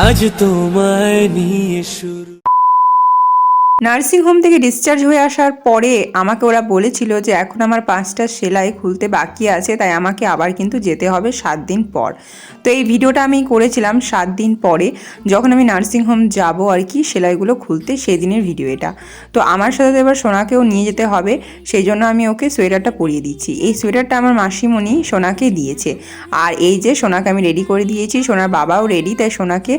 আজ তোমায় নিয়ে শুরু। নার্সিংহোম থেকে ডিসচার্জ হয়ে আসার পরে আমাকে ওরা বলেছিল যে এখন আমার 5টা সেলাই খুলতে বাকি আছে, তাই আমাকে আবার কিন্তু যেতে হবে 7 দিন পর। তো এই ভিডিওটা আমি করেছিলাম 7 দিন পরে, যখন আমি নার্সিংহোম যাব আর কি সেলাইগুলো খুলতে, সেই দিনের ভিডিও এটা। তো আমার সাথে এবার সোনাকেও নিয়ে যেতে হবে, সেই জন্য আমি ওকে সোয়েটারটা পরিয়ে দিচ্ছি। এই সোয়েটারটা আমার মাসিমণি সোনাকে দিয়েছে। আর এই যে সোনাকে আমি রেডি করে দিয়েছি, সোনার বাবাও রেডি, তাই সোনাকে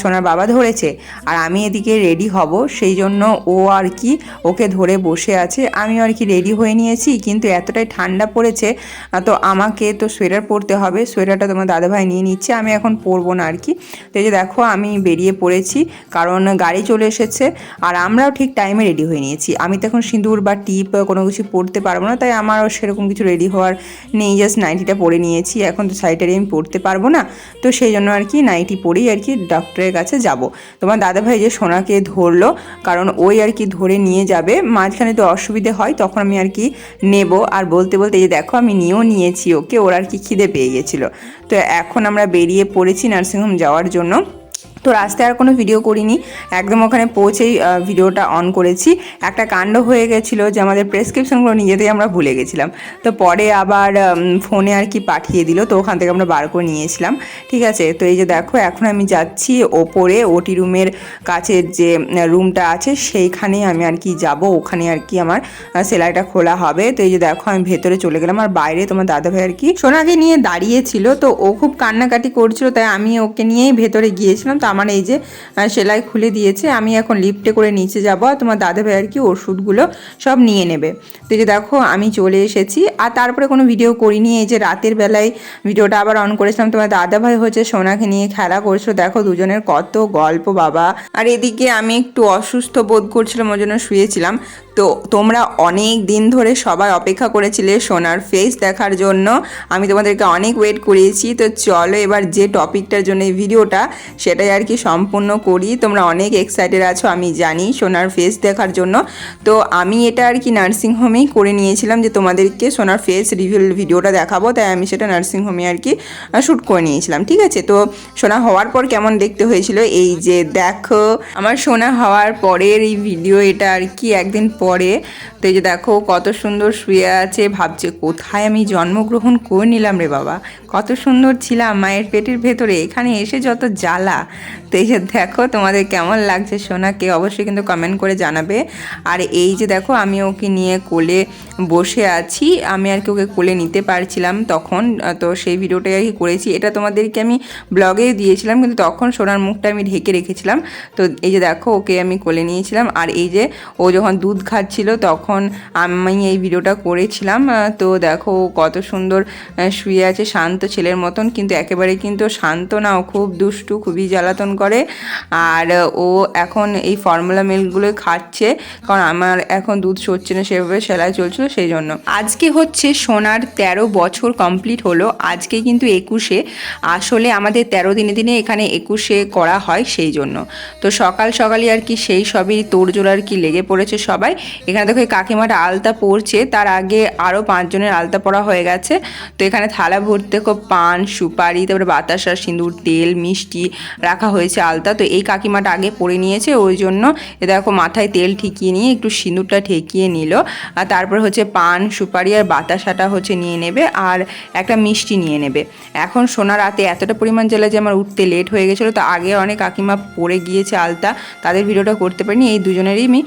সোনার বাবা ধরেছে আর আমি এদিকে রেডি হব, সেই জন্য ও আর কি ওকে ধরে বসে আছে। আমিও আর কি রেডি হয়ে নিয়েছি, কিন্তু এতটাই ঠান্ডা পড়েছে তো আমাকে তো সোয়েটার পরতে হবে। সোয়েটারটা তোমার দাদাভাই নিয়ে নিচ্ছে, আমি এখন পরবো না আর কি। তো এই যে দেখো আমি বেরিয়ে পড়েছি, কারণ গাড়ি চলে এসেছে আর আমরাও ঠিক টাইমে রেডি হয়ে নিয়েছি। আমি তো এখন সিঁদুর বা টিপ কোনো কিছু পরতে পারবো না, তাই আমারও সেরকম কিছু রেডি হওয়ার নেই, জাস্ট নাইটিটা পরে নিয়েছি। এখন তো শাড়িটারি আমি পরতে পারবো না, তো সেই জন্য আর কি নাইটি পরেই আর কি ডক্টরের কাছে যাব। তোমার দাদাভাই যে সোনাকে ধরলো, কারণ ওই আর কি ধরে নিয়ে যাবে, মাঝখানে তো অসুবিধে হয়, তখন আমি আর কি নেব। আর বলতে বলতে এই যে দেখো আমি নিয়েও নিয়েছি ওকে, ওর আর কি খিদে পেয়ে গেছিলো। তো এখন আমরা বেরিয়ে পড়েছি নার্সিংহোম যাওয়ার জন্য। তো রাস্তায় আর কোনো ভিডিও করিনি, একদম ওখানে পৌঁছেই ভিডিওটা অন করেছি। একটা কাণ্ড হয়ে গেছিলো যে আমাদের প্রেসক্রিপশনগুলো নিজেতেই আমরা ভুলে গেছিলাম, তো পরে আবার ফোনে আর কি পাঠিয়ে দিল, তো ওখান থেকে আমরা বার করে নিয়েছিলাম। ঠিক আছে, তো এই যে দেখো এখন আমি যাচ্ছি ওপরে ওটি রুমের কাছে যে রুমটা আছে সেইখানে আমি আর কি যাব, ওখানে আর কি আমার সেলাইটা খোলা হবে। তো এই যে দেখো আমি ভেতরে চলে গেলাম, আর বাইরে তোমার দাদাভাই আর কি সোনাকে নিয়ে দাঁড়িয়েছিল, তো ও খুব কান্নাকাটি করছিল, তাই আমি ওকে নিয়েই ভেতরে গিয়েছিলাম। তো আমার এই যে সেলাই খুলে দিয়েছে, আমি এখন লিফটে করে নিচে যাব, আর তোমার দাদাভাই আর কি ওষুধগুলো সব নিয়ে নেবে। তো এই যে দেখো আমি চলে এসেছি, আর তারপরে কোনো ভিডিও করিনি। এই যে রাতের বেলায় ভিডিওটা আবার অন করেছিলাম, তোমার দাদাভাই হচ্ছে সোনাকে নিয়ে খেলা করছিল, দেখো দুজনের কত গল্প বাবা। আর এদিকে আমি একটু অসুস্থ বোধ করছিলাম, ওই জন্য শুয়েছিলাম। তো তোমরা অনেক দিন ধরে সবাই অপেক্ষা করেছিলে সোনার ফেস দেখার জন্য, আমি তোমাদেরকে অনেক ওয়েট করিয়েছি। তো চলো এবার যে টপিকটার জন্য এই ভিডিওটা, সেটাই আর কি সম্পূর্ণ করি। তোমরা অনেক এক্সাইটেড আছো আমি জানি সোনার ফেস দেখার জন্য। তো আমি এটা আর কি নার্সিংহোমেই করে নিয়েছিলাম যে তোমাদেরকে সোনার ফেস রিভিল ভিডিওটা দেখাবো, তাই আমি সেটা নার্সিংহোমে আর কি শ্যুট করে নিয়েছিলাম। ঠিক আছে, তো সোনা হওয়ার পর কেমন দেখতে হয়েছিল এই যে দেখো আমার সোনা হওয়ার পরের এই ভিডিও এটা আর কি একদিন পরে। তো এই যে দেখো কত সুন্দর শুয়ে আছে, ভাবছে কোথায় আমি জন্মগ্রহণ করে নিলাম রে বাবা, কত সুন্দর ছিলাম মায়ের পেটের ভেতরে, এখানে এসে যত জ্বালা। তো এই যে দেখো তোমাদের কেমন লাগছে সোনাকে অবশ্যই কিন্তু কমেন্ট করে জানাবে। আর এই যে দেখো আমি ওকে নিয়ে কোলে বসে আছি, আমি আর কি ওকে কোলে নিতে পারছিলাম তখন, তো সেই ভিডিওটাই আর কি করেছি। এটা তোমাদেরকে আমি ব্লগেই দিয়েছিলাম, কিন্তু তখন সোনার মুখটা আমি ঢেকে রেখেছিলাম। তো এই যে দেখো ওকে আমি কোলে নিয়েছিলাম, আর এই যে ও যখন দুধ খাচ্ছিল তখন আমি এই ভিডিওটা করেছিলাম। তো দেখো কত সুন্দর শুয়ে আছে শান্ত ছেলের মতন, কিন্তু একেবারে কিন্তু শান্ত না, ও খুব দুষ্টু, খুবই জ্বালাতন করে। আর ও এখন এই ফর্মুলা মিল্কগুলো খাচ্ছে, কারণ আমার এখন দুধ সরছে না, সেভাবে সেলাই চলছিল সেই জন্য। আজকে হচ্ছে সোনার 13 বছর কমপ্লিট হলো, আজকে কিন্তু 21-এ, আসলে আমাদের 13 দিনে দিনে এখানে 21-এ করা হয় সেই জন্য। তো সকাল সকালই আর কি সেই সবই তোড়জোড় আর কি লেগে পড়েছে সবাই। এখানে দেখো কাকিমাটা আলতা পড়ছে, তার আগে আরও 5 জনের আলতা পড়া হয়ে গেছে। তো এখানে থালা ভর্তি দেখো পান, সুপারি, তারপরে বাতাসা, সিঁদুর, তেল, মিষ্টি রাখা হয়েছে আলতা। তো এই কাকিমাটা আগে পরে নিয়েছে, ওই জন্য এ দেখো মাথায় তেল ঠেকিয়ে নিয়ে একটু সিঁদুরটা ঠেকিয়ে নিল। আর তারপর হচ্ছে পান, সুপারি আর বাতাসাটা হচ্ছে নিয়ে নেবে, আর একটা মিষ্টি নিয়ে নেবে। এখন সোনা রাতে এতটা পরিমাণ জ্বালা যে আমার উঠতে লেট হয়ে গেছিলো, তো আগে অনেক কাকিমা পরে গিয়েছে আলতা, তাদের ভিডিওটা করতে পারিনি, এই দুজনেরই আমি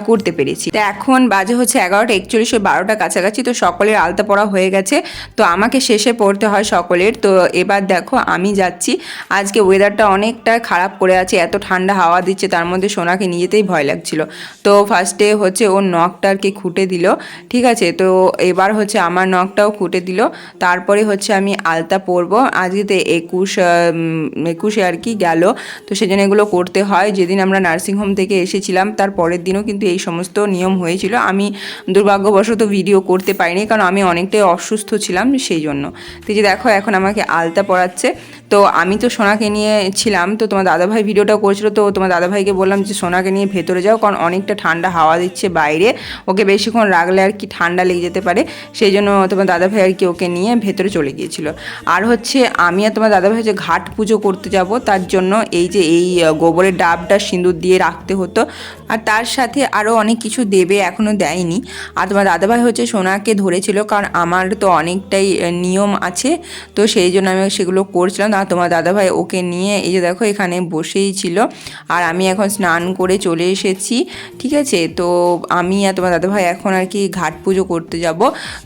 করতে পেরেছি। তো এখন বাজে হচ্ছে 11টা 41, 12টা কাছাকাছি। তো সকলের আলতা পড়া হয়ে গেছে, তো আমাকে শেষে পড়তে হয় সকলের। তো এবার দেখো আমি যাচ্ছি, আজকে ওয়েদারটা অনেকটা খারাপ করে আছে, এত ঠান্ডা হাওয়া দিচ্ছে, তার মধ্যে সোনাকে নিজেতেই ভয় লাগছিল। তো ফার্স্টে হচ্ছে ওর নখটা আর কি খুঁটে দিল, ঠিক আছে। তো এবার হচ্ছে আমার নখটাও খুঁটে দিল, তারপরে হচ্ছে আমি আলতা পরবো। আজকে তো 21 আর কি গেল, তো সেজন্য এগুলো করতে হয়। যেদিন আমরা নার্সিংহোম থেকে এসেছিলাম তার পরের দিনও কিন্তু এই সমস্ত নিয়ম হয়েছিল। আমি দুর্ভাগ্যবশত ভিডিও করতে পারিনি, কারণ আমি অনেকটাই অসুস্থ ছিলাম সেই জন্য। তো যে দেখো এখন আমাকে আলতা পরাচ্ছে। তো আমি তো সোনাকে নিয়ে ছিলাম, তো তোমার দাদাভাই ভিডিওটা করছিল, তো তোমার দাদাভাইকে বললাম যে সোনাকে নিয়ে ভেতরে যাও, কারণ অনেকটা ঠান্ডা হাওয়া দিচ্ছে বাইরে, ওকে বেশিক্ষণ রাখলে আর কি ঠান্ডা লেগে যেতে পারে। সেই জন্য তোমার দাদাভাই আর কি ওকে নিয়ে ভেতরে চলে গিয়েছিল। আর হচ্ছে আমি আর তোমার দাদাভাই হচ্ছে ঘাট পুজো করতে যাব, তার জন্য এই যে এই গোবরের ডাবটা সিঁদুর দিয়ে রাখতে হতো, আর তার সাথে আরও অনেক কিছু দেবে, এখনও দেয়নি। আর তোমার দাদাভাই হচ্ছে সোনাকে ধরেছিল, কারণ আমার তো অনেকটাই নিয়ম আছে, তো সেই জন্য আমি সেগুলো করছিলাম। আর তোমার দাদাভাই ওকে নিয়ে এই যে দেখো এখানে বসেই ছিল। আর আমি এখন স্নান করে চলে এসেছি, ঠিক আছে। তো আমি আর তোমার দাদাভাই এখন আর কি ঘাট পুজো করতে যাব।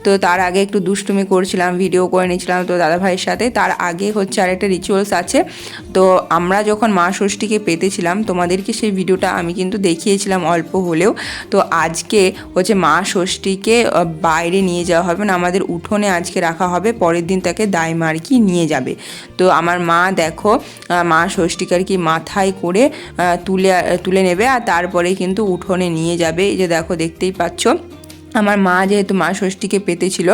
তো তার আগে একটু দুষ্টুমি করছিলাম, ভিডিও করে নিয়েছিলাম তো দাদাভাইয়ের সাথে। তার আগে হচ্ছে আরেকটা রিচুয়ালস আছে। তো আমরা যখন মা ষষ্ঠীকে পেতেছিলাম তোমাদেরকে সেই ভিডিওটা আমি কিন্তু দেখিয়েছিলাম অল্প হলেও। তো আজকে হচ্ছে মা ষষ্ঠীকে বাইরে নিয়ে যাওয়া হবে না, আমাদের উঠোনে আজকে রাখা হবে, পরের দিন তাকে দাইমা আর কি নিয়ে যাবে। তো আমার মা দেখো মা ষষ্ঠীকে আর কি মাথায় করে তুলে নেবে, আর তারপরে কিন্তু উঠোনে নিয়ে যাবে। এই যে দেখো দেখতেই পাচ্ছ, আমার মা যেহেতু মা ষষ্ঠীকে পেতেছিল,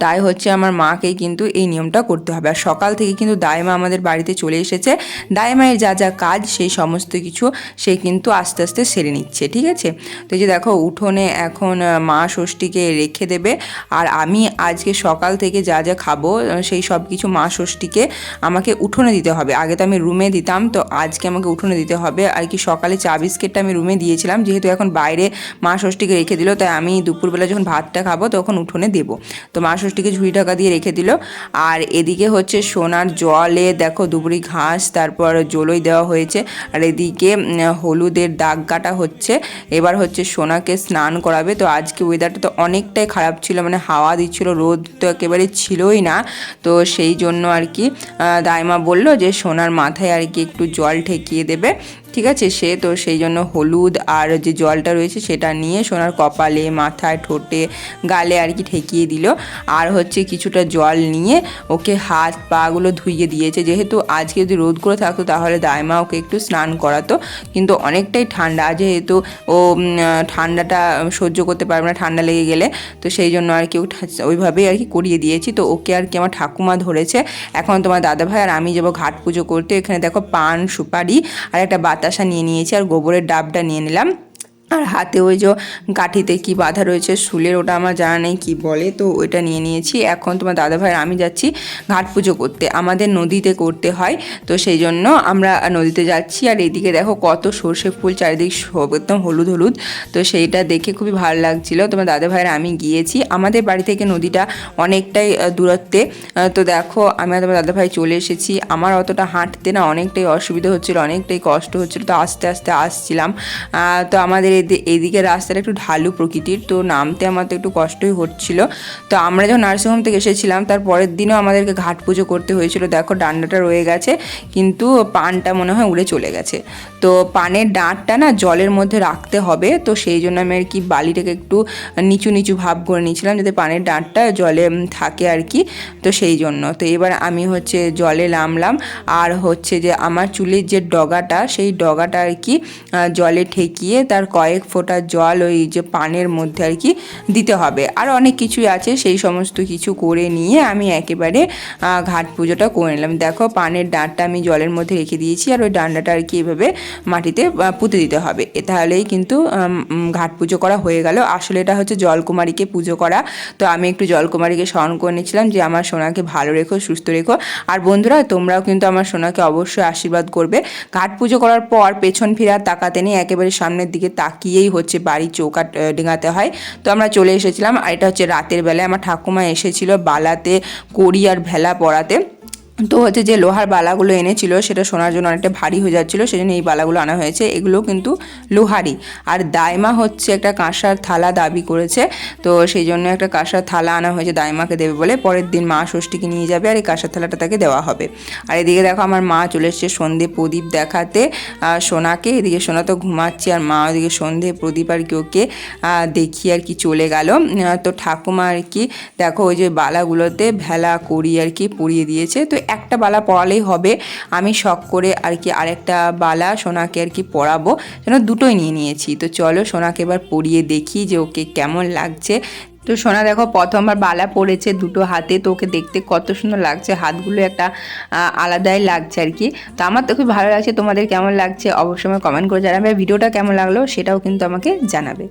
তাই হচ্ছে আমার মাকেই কিন্তু এই নিয়মটা করতে হবে। আর সকাল থেকে কিন্তু দাইমা আমাদের বাড়িতে চলে এসেছে, দাইমায়ের যা যা কাজ সেই সমস্ত কিছু সে কিন্তু আস্তে আস্তে সেরে নিচ্ছে, ঠিক আছে। তো এই যে দেখো উঠোনে এখন মা ষষ্ঠীকে রেখে দেবে, আর আমি আজকে সকাল থেকে যা যা খাবো সেই সব কিছু মা ষষ্ঠীকে আমাকে উঠোনে দিতে হবে। আগে তো আমি রুমে দিতাম, তো আজকে আমাকে উঠোনে দিতে হবে আর কি। সকালে চা বিস্কিটটা আমি রুমে দিয়েছিলাম, যেহেতু এখন বাইরে মা ষষ্ঠীকে রেখে দিল, তাই আমি দুপুরবেলা যখন ভাতটা খাবো তখন উঠোনে দেব। তো মা ষষ্ঠীকে ঝুড়ি ঢাকা দিয়ে রেখে দিল। আর এদিকে হচ্ছে সোনার জলে দেখো দুবরি ঘাস, তারপর জলই দেওয়া হয়েছে, আর এদিকে হলুদের দাগ কাটা হচ্ছে। এবার হচ্ছে সোনাকে স্নান করাবে। তো আজকে ওয়েদারটা তো অনেকটাই খারাপ ছিল, মানে হাওয়া দিচ্ছিল, রোদ তো একেবারে ছিলই না। তো সেই জন্য আর কি দাইমা বলল যে সোনার মাথায় আর কি একটু জল ঠেকিয়ে দেবে, ঠিক আছে। সে তো সেই জন্য হলুদ আর যে জলটা রয়েছে সেটা নিয়ে সোনার কপালে, মাথায়, ঠোঁটে, গালে আর কি ঠেকিয়ে দিল। আর হচ্ছে কিছুটা জল নিয়ে ওকে হাত পাগুলো ধুইয়ে দিয়েছে। যেহেতু আজকে যদি রোদ করে থাকতো তাহলে দাইমা ওকে একটু স্নান করাতো, কিন্তু অনেকটাই ঠান্ডা, যেহেতু ও ঠান্ডাটা সহ্য করতে পারবে না ঠান্ডা লেগে গেলে, তো সেই জন্য আর কি ওইভাবেই আর কি করিয়ে দিয়েছি। তো ওকে আর কি আমার ঠাকুমা ধরেছে। এখন তোমার দাদাভাই আর আমি যাবো ঘাট পুজো করতে। এখানে দেখো পান, সুপারি আর একটা বাতাসা নিয়ে নিয়েছি, আর গোবরের ডাবটা নিয়ে নিলাম। আর হাতে ওই যে কাঠিতে কি বাঁধা রয়েছে শুলের, ওটা আমার জানা নেই কী বলে, তো ওইটা নিয়ে নিয়েছি। এখন তোমার দাদাভাই আর আমি যাচ্ছি ঘাট পুজো করতে, আমাদের নদীতে করতে হয়, তো সেই জন্য আমরা নদীতে যাচ্ছি। আর এইদিকে দেখো কত সর্ষে ফুল চারিদিক সব একদম হলুদ হলুদ, তো সেইটা দেখে খুবই ভালো লাগছিল। তোমার দাদাভাইয়ের আমি গিয়েছি, আমাদের বাড়ি থেকে নদীটা অনেকটাই দূরত্বে। তো দেখো আমি আর তোমার দাদাভাই চলে এসেছি। আমার অতটা হাঁটতে না অনেকটাই অসুবিধা হচ্ছিলো, অনেকটাই কষ্ট হচ্ছিলো, তো আস্তে আস্তে আসছিলাম। তো আমাদের এইদিকে রাস্তাটা একটু ঢালু প্রকৃতির, তো নামতে আমার তো একটু কষ্টই হচ্ছিল। তো আমরা যখন নার্সিংহোম থেকে এসেছিলাম তার পরের দিনও আমাদেরকে ঘাট পুজো করতে হয়েছিল। দেখো ডান্ডাটা রয়ে গেছে, কিন্তু পানটা মনে হয় উড়ে চলে গেছে। তো পানের ডাঁটটা না জলের মধ্যে রাখতে হবে, তো সেই জন্য আমি আর কি বালিটাকে একটু নিচু নিচু ভাব করে নিয়েছিলাম যাতে পানের ডাঁটটা জলে থাকে আর কি। তো সেই জন্য তো এবার আমি হচ্ছে জলে নামলাম, আর হচ্ছে যে আমার চুলের যে ডগাটা সেই ডগাটা আর কি জলে ঠেকিয়ে তার কয়েক ফোঁটা জল ওই যে পানের মধ্যে আর কি দিতে হবে। আর অনেক কিছুই আছে, সেই সমস্ত কিছু করে নিয়ে আমি একেবারে ঘাট পুজোটা করে নিলাম। দেখো পানের ডাঁটটা আমি জলের মধ্যে রেখে দিয়েছি, আর ওই ডান্ডাটা আর কি এভাবে মাটিতে পুঁতে দিতে হবে, তাহলেই কিন্তু ঘাট পুজো করা হয়ে গেল। আসলে এটা হচ্ছে জলকুমারীকে পুজো করা। তো আমি একটু জলকুমারীকে স্মরণ করে নিচ্ছিলাম যে আমার সোনাকে ভালো রেখো, সুস্থ রেখো। আর বন্ধুরা তোমরাও কিন্তু আমার সোনাকে অবশ্যই আশীর্বাদ করবে। ঘাট পুজো করার পর পেছন ফিরে তাকাতে নেই, একেবারে সামনের দিকে তাকিয়েই হচ্ছে বাড়ি চৌকা ডেঙাতে হয়। তো আমরা চলে এসেছিলাম, আর এটা হচ্ছে রাতের বেলায় আমার ঠাকুমা এসেছিল বালাতে কড়ি আর ভেলা পড়াতে। তো হচ্ছে যে লোহার বালাগুলো এনেছিল সেটা শোনার জন্য অনেকটা ভারী হয়ে যাচ্ছিলো, সেজন্য এই বালাগুলো আনা হয়েছে, এগুলো কিন্তু লোহারই। আর দাইমা হচ্ছে একটা কাঁসার থালা দাবি করেছে, তো সেই জন্য একটা কাঁসার থালা আনা হয়েছে দাইমাকে দেবে বলে, পরের দিন মা ষষ্ঠীকে নিয়ে যাবে আর এই কাঁসার থালাটা তাকে দেওয়া হবে। আর এদিকে দেখো আমার মা চলে এসছে সন্ধে প্রদীপ দেখাতে সোনাকে। এদিকে সোনা তো ঘুমাচ্ছে, আর মা ওদিকে সন্ধে প্রদীপ আর কি ওকে দেখিয়ে আর কি চলে গেল। তো ঠাকুমা আর কি দেখো ওই যে বালাগুলোতে ভেলা কড়ি আর কি পরিয়ে দিয়েছে। তো একটা বালা পরালেই হবে, আমি শখ করে আর কি আরেকটা বালা সোনাকে আর কি পরাবো, যেন দুটোই নিয়ে নিয়েছি। তো চলো সোনাকে এবার পরিয়ে দেখি যে ওকে কেমন লাগছে। তো সোনা দেখো প্রথমবার বালা পড়েছে দুটো হাতে, তো ওকে দেখতে কত সুন্দর লাগছে, হাতগুলো একটা আলাদাই লাগছে আর কি। তো আমার তো খুব ভালো লাগছে, তোমাদের কেমন লাগছে অবশ্যই কমেন্ট করে জানাবে। ভিডিওটা কেমন লাগলো সেটাও কিন্তু আমাকে জানাবে।